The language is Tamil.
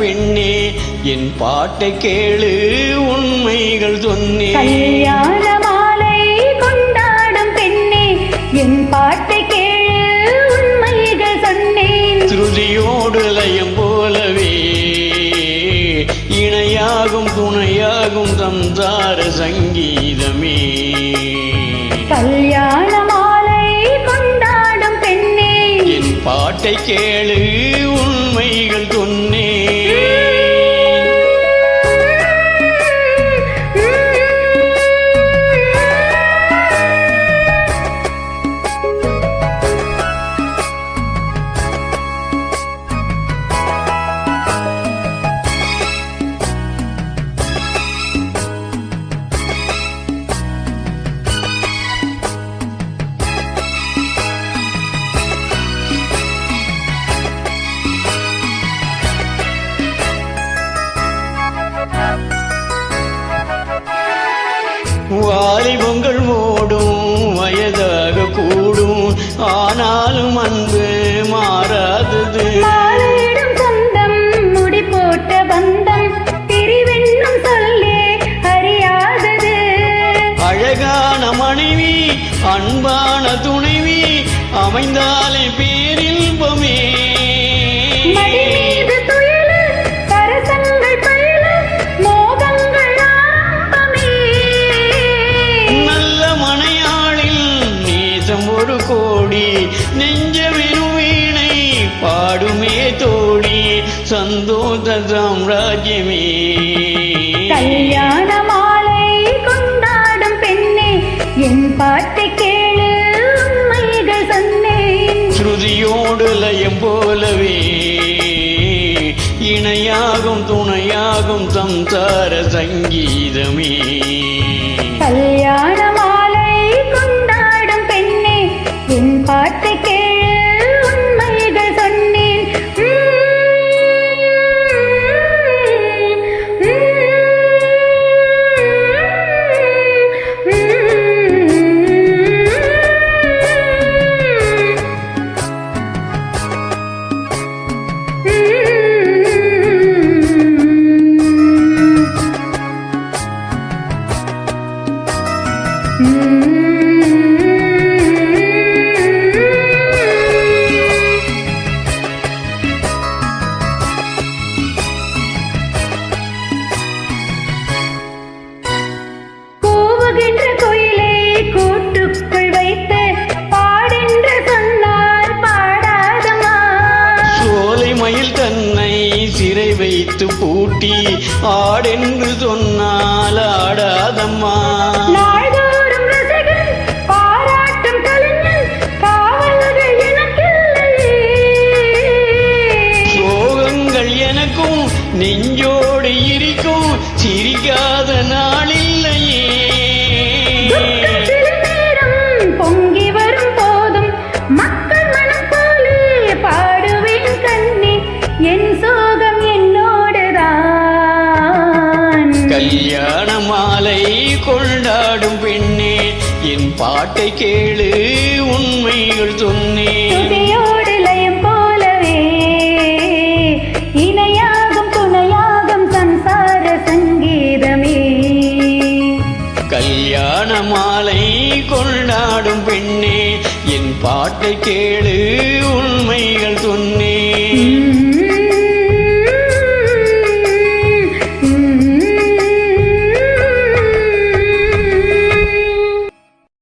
பெண்ணே என் பாட்டை கேளு உண்மைகள் சொன்னேன். கல்யாண மாலை கொண்டாடும் பெண்ணே என் பாட்டை கேளு உண்மைகள் சொன்னேன். ஸ்ருதியோடு லயம் போலவே இணையாகும் துணையாகும் சம்சார சங்கீதமே. கல்யாண மாலை கொண்டாடும் பெண்ணே என் பாட்டை கேளு உண்மைகள் சொன்னேன். வாலிபங்கள் ஓடும் வயதாக கூடும் ஆனாலும் அன்பு மாறாதது. மாலையிடும் சொந்தம் முடி போட்ட பந்தம் பிரிவென்னும் சொல்லே அறியாதது. அழகான மனைவி அன்பான துணைவி அமைந்தாலே பேரின்பமே. மடி மீது துயிலு சரசங்கள் பயிலு மோகங்கள் ஆரம்பமே. நல்ல மனையாளில் நேசம் ஒரு கோடி நெஞ்சமெனும் வீணை பாடுமே தோழி சந்தோஷ சாம்ராஜ்யமே. கல்யாண மாலை கொண்டாடும் பெண்ணே என் பாட்டை கேளு உண்மைகள் சொன்னேன். ஸ்ருதியோடு லயம் போலவே இணையாகும் துணையாகும் சம்சார சங்கீதமே. கல்யாண மாலை கொண்டாடும் பெண்ணே என் பாட்டை கேளு உண்மைகள் சொன்னேன். கூவுகின்ற குயிலை கூட்டுக்குள் வைத்து பாடென்று சொன்னால் பாடாதம்மா. சோலை மயில் தன்னை சிறை வைத்து பூட்டி ஆடென்று சொன்னால் ஆடாதம்மா. நாள்தோறும் ரசிகன் பாராட்டும் கலைஞன் காவல்கள் எனக்கில்லையே. சோகங்கள் எனக்கும் நெஞ்சோடு இருக்கும் சிரிக்காத நாளில்லையே. துக்கம் சில நேரம் பொங்கி வரும் போதும் மக்கள் மனம் போலே பாடுவேன் கண்ணே என் சோகம் என்னோடுதான். கல்யாண மாலை கொண்டாடும் பெண்ணே என் பாட்டை கேளு உண்மைகள் சொன்னேன். துதியோடு லயம் போலவே இணையாகும் துணையாகும் சம்சார சங்கீதமே. கல்யாண மாலை கொண்டாடும் பெண்ணே என் பாட்டை கேளு உண்மைகள் சொன்னேன்.